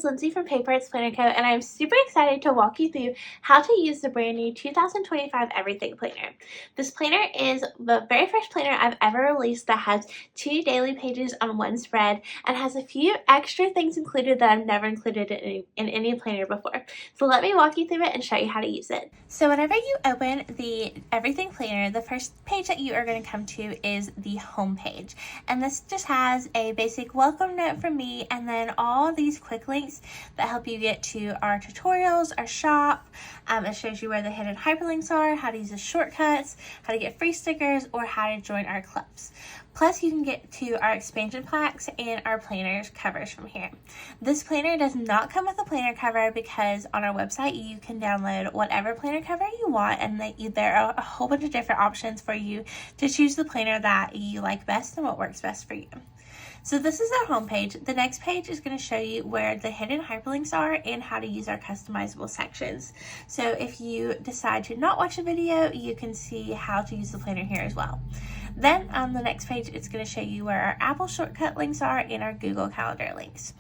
Lindsay from Paper Arts Planner Co. and I'm super excited to walk you through how to use the brand new 2025 Everything Planner. This planner is the very first planner I've ever released that has 2 daily pages on one spread and has a few extra things included that I've never included in any planner before. So let me walk you through it and show you how to use it. So whenever you open the Everything Planner, the first page that you are going to come to is the home page. And this just has a basic welcome note from me and then all these quick links that help you get to our tutorials, our shop. It shows you where the hidden hyperlinks are, how to use the shortcuts, how to get free stickers, or how to join our clubs. Plus, you can get to our expansion packs and our planners covers from here. This planner does not come with a planner cover because on our website you can download whatever planner cover you want, and there are a whole bunch of different options for you to choose the planner that you like best and what works best for you. So this is our home page. The next page is going to show you where the hidden hyperlinks are and how to use our customizable sections. So if you decide to not watch a video, you can see how to use the planner here as well. Then on the next page, it's going to show you where our Apple shortcut links are and our Google Calendar links.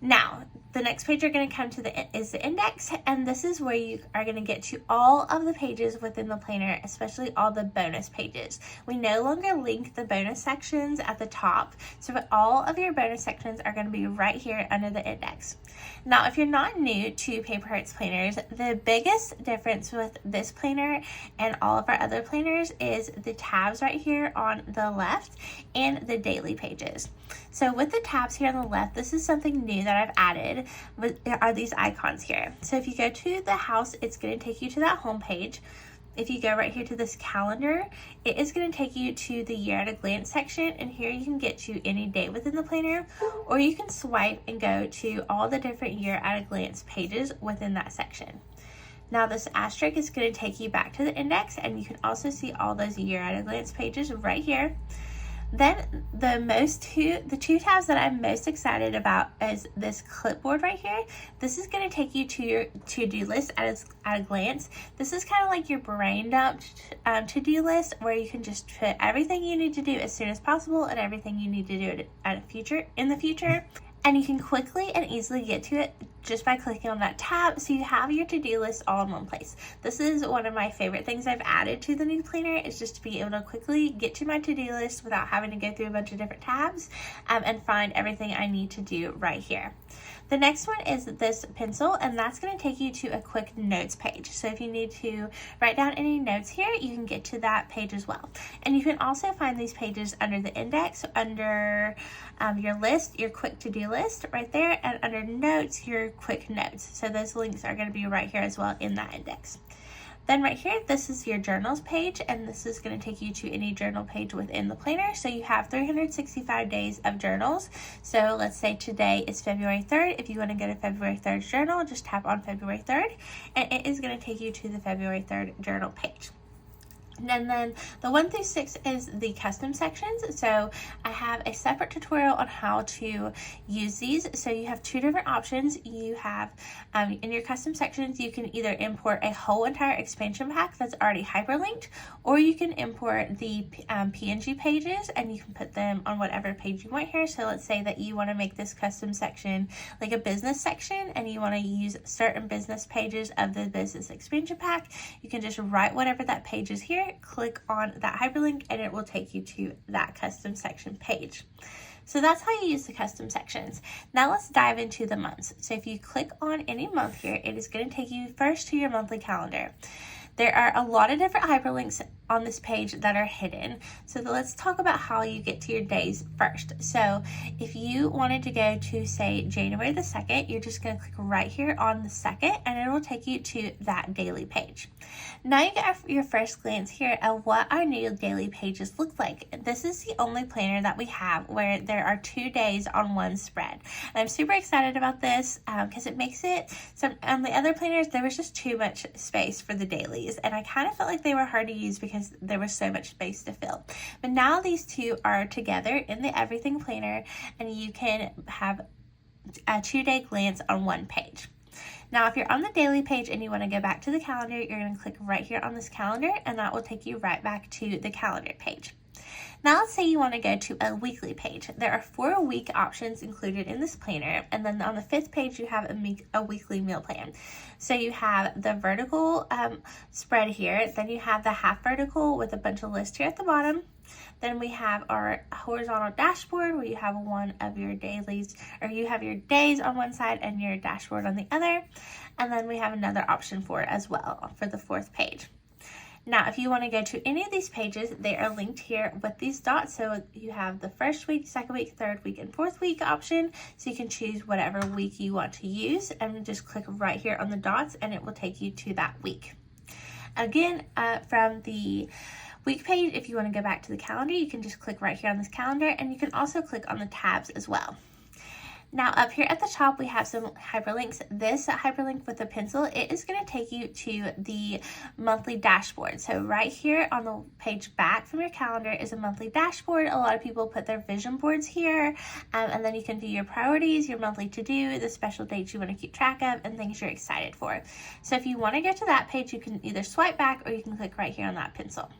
Now, the next page you're going to come to is the index, and this is where you are going to get to all of the pages within the planner, especially all the bonus pages. We no longer link the bonus sections at the top, so all of your bonus sections are going to be right here under the index. Now, if you're not new to Paper Arts planners, the biggest difference with this planner and all of our other planners is the tabs right here on the left and the daily pages. So with the tabs here on the left, this is something new that I've added, are these icons here. So if you go to the house, it's going to take you to that home page. If you go right here to this calendar, it is going to take you to the year at a glance section, and here you can get to any day within the planner, or you can swipe and go to all the different year at a glance pages within that section. Now this asterisk is going to take you back to the index, and you can also see all those year at a glance pages right here. Then the two tabs that I'm most excited about is this clipboard right here. This is going to take you to your to-do list at a glance. This is kind of like your brain dump to-do list, where you can just put everything you need to do as soon as possible and everything you need to do in the future. And you can quickly and easily get to it just by clicking on that tab, so you have your to-do list all in one place. This is one of my favorite things I've added to the new planner, is just to be able to quickly get to my to-do list without having to go through a bunch of different tabs and find everything I need to do right here. The next one is this pencil, and that's going to take you to a quick notes page. So if you need to write down any notes here, you can get to that page as well. And you can also find these pages under the index, under your list, your quick to-do list right there, and under notes, your quick notes. So those links are going to be right here as well in that index. Then right here, this is your journals page, and this is going to take you to any journal page within the planner. So you have 365 days of journals. So let's say today is February 3rd. If you want to go to February 3rd journal, just tap on February 3rd, and it is going to take you to the February 3rd journal page. And then the 1 through 6 is the custom sections. So I have a separate tutorial on how to use these. So you have 2 different options. You have in your custom sections, you can either import a whole entire expansion pack that's already hyperlinked, or you can import the PNG pages and you can put them on whatever page you want here. So let's say that you want to make this custom section like a business section, and you want to use certain business pages of the business expansion pack. You can just write whatever that page is here, click on that hyperlink, and it will take you to that custom section page. So that's how you use the custom sections. Now let's dive into the months. So if you click on any month here, it is going to take you first to your monthly calendar. There are a lot of different hyperlinks on this page that are hidden. So let's talk about how you get to your days first. So if you wanted to go to, say, January the 2nd, you're just going to click right here on the 2nd, and it will take you to that daily page. Now you get your first glance here at what our new daily pages look like. This is the only planner that we have where there are 2 days on one spread. And I'm super excited about this because it makes it, so on the other planners, there was just too much space for the dailies, and I kind of felt like they were hard to use because there was so much space to fill. But now these two are together in the Everything Planner, and you can have a 2-day glance on one page. Now, if you're on the daily page and you want to go back to the calendar, you're going to click right here on this calendar, and that will take you right back to the calendar page. Now let's say you want to go to a weekly page. There are 4 week options included in this planner, and then on the 5th page you have a weekly meal plan. So you have the vertical spread here, then you have the half vertical with a bunch of lists here at the bottom. Then we have our horizontal dashboard where you have one of your dailies, or you have your days on one side and your dashboard on the other. And then we have another option for it as well for the 4th page. Now, if you want to go to any of these pages, they are linked here with these dots. So you have the 1st week, 2nd week, 3rd week, and 4th week option. So you can choose whatever week you want to use and just click right here on the dots and it will take you to that week. Again, from the week page, if you want to go back to the calendar, you can just click right here on this calendar, and you can also click on the tabs as well. Now up here at the top we have some hyperlinks. This hyperlink with the pencil, it is going to take you to the monthly dashboard. So right here on the page back from your calendar is a monthly dashboard. A lot of people put their vision boards here, and then you can view your priorities, your monthly to-do, the special dates you want to keep track of, and things you're excited for. So if you want to go to that page, you can either swipe back or you can click right here on that pencil.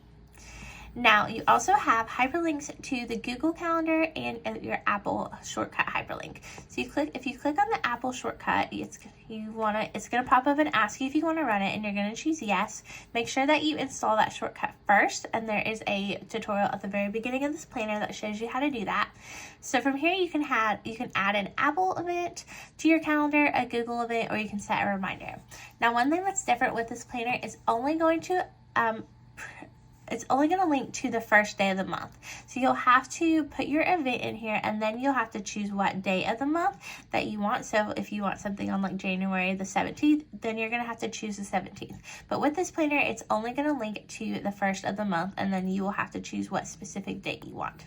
Now, you also have hyperlinks to the Google Calendar and your Apple shortcut hyperlink. So if you click on the Apple shortcut, it's going to pop up and ask you if you want to run it, and you're going to choose yes. Make sure that you install that shortcut first, and there is a tutorial at the very beginning of this planner that shows you how to do that. So from here, you can add an Apple event to your calendar, a Google event, or you can set a reminder. Now, one thing that's different with this planner is it's only going to link to the first day of the month. So you'll have to put your event in here, and then you'll have to choose what day of the month that you want. So if you want something on like January the 17th, then you're going to have to choose the 17th. But with this planner, it's only going to link to the first of the month, and then you will have to choose what specific date you want.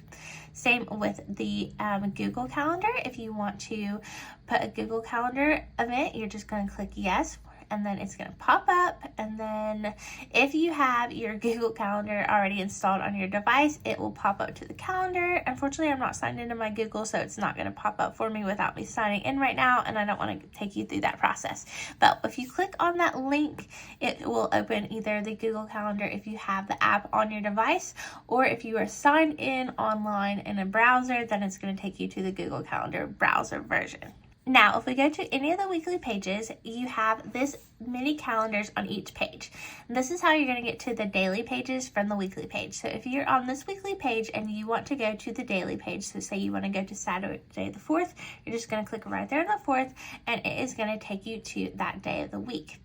Same with the Google Calendar. If you want to put a Google Calendar event, you're just going to click yes, and then it's going to pop up. And then if you have your Google Calendar already installed on your device, it will pop up to the calendar. Unfortunately, I'm not signed into my Google, so it's not going to pop up for me without me signing in right now, and I don't want to take you through that process. But if you click on that link, it will open either the Google Calendar if you have the app on your device, or if you are signed in online in a browser, then it's going to take you to the Google Calendar browser version. Now, if we go to any of the weekly pages, you have this mini calendars on each page. And this is how you're going to get to the daily pages from the weekly page. So if you're on this weekly page and you want to go to the daily page, so say you want to go to Saturday the 4th, you're just going to click right there on the 4th, and it is going to take you to that day of the week.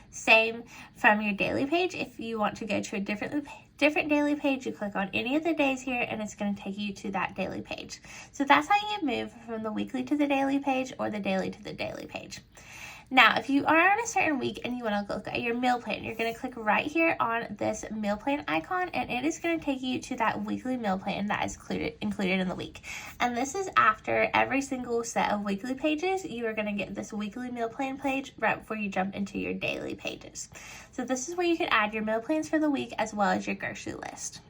Same from your daily page. If you want to go to a different daily page, you click on any of the days here, and it's going to take you to that daily page. So that's how you move from the weekly to the daily page, or the daily to the daily page. Now, if you are on a certain week and you want to look at your meal plan, you're going to click right here on this meal plan icon, and it is going to take you to that weekly meal plan that is included in the week. And this is after every single set of weekly pages. You are going to get this weekly meal plan page right before you jump into your daily pages. So this is where you can add your meal plans for the week as well as your grocery list.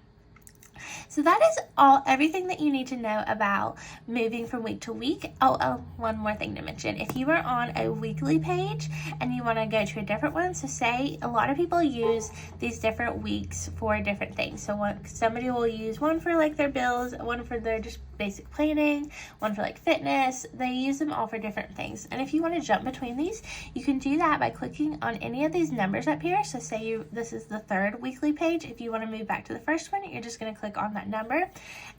So that is everything that you need to know about moving from week to week. Oh, one more thing to mention. If you are on a weekly page and you want to go to a different one, so say a lot of people use these different weeks for different things. So somebody will use one for like their bills, one for their just basic planning, one for like fitness. They use them all for different things. And if you want to jump between these, you can do that by clicking on any of these numbers up here. So say this is the 3rd weekly page. If you want to move back to the first one, you're just going to click on that number,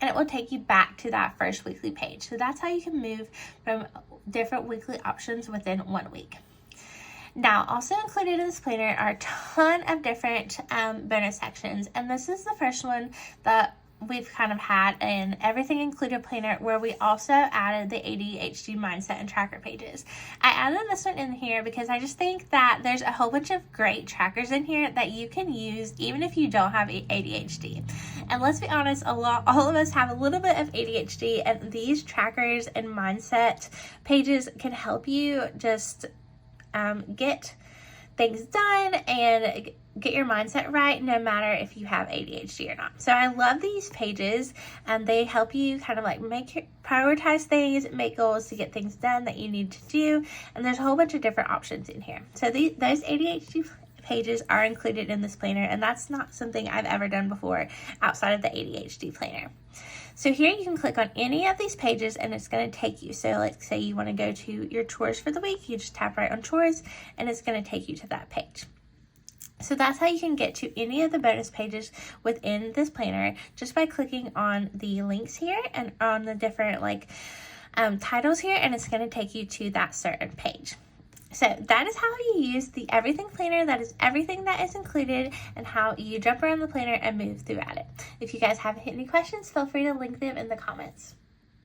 and it will take you back to that first weekly page. So that's how you can move from different weekly options within 1 week. Now, also included in this planner are a ton of different bonus sections, and this is the first one that we've kind of had an everything included planner, where we also added the ADHD mindset and tracker pages. I added this one in here because I just think that there's a whole bunch of great trackers in here that you can use even if you don't have ADHD. And let's be honest, all of us have a little bit of ADHD, and these trackers and mindset pages can help you just get things done and get your mindset right, no matter if you have ADHD or not. So I love these pages, and they help you kind of like prioritize things, make goals to get things done that you need to do. And there's a whole bunch of different options in here. So those ADHD pages are included in this planner, and that's not something I've ever done before outside of the ADHD planner. So here you can click on any of these pages and it's going to take you. So let's say you want to go to your chores for the week. You just tap right on chores and it's going to take you to that page. So that's how you can get to any of the bonus pages within this planner, just by clicking on the links here and on the different titles here, and it's going to take you to that certain page. So that is how you use the Everything Planner. That is everything that is included and how you jump around the planner and move throughout it. If you guys have any questions, feel free to link them in the comments.